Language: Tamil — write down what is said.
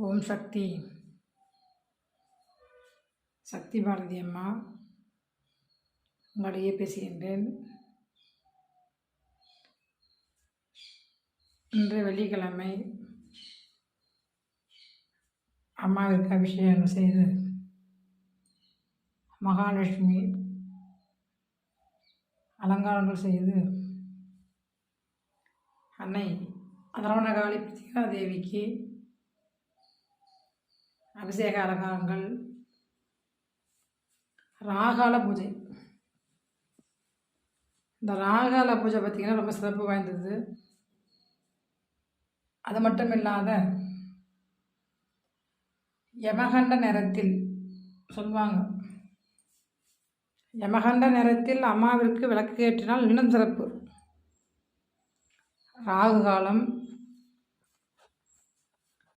ஓம் சக்தி. சக்தி பாரதி அம்மா உங்களிடையே பேசுகின்றேன். இன்று வெள்ளிக்கிழமை அம்மாவிற்கு அபிஷேகம் செய்து மகாலட்சுமி அலங்காரங்கள் செய்து அன்னை அதரவணகாளி பிரத்திகா தேவிக்கு அபிஷேக அலங்காரங்கள், ராகால பூஜை. இந்த ராகால பூஜை பார்த்திங்கன்னா ரொம்ப சிறப்பு வாய்ந்தது. அது மட்டும் இல்லாத யமகண்ட நேரத்தில் சொல்லுவாங்க, யமகண்ட நேரத்தில் அம்மாவிற்கு விளக்கு ஏற்றினால் இன்னும் சிறப்பு. ராகு காலம்,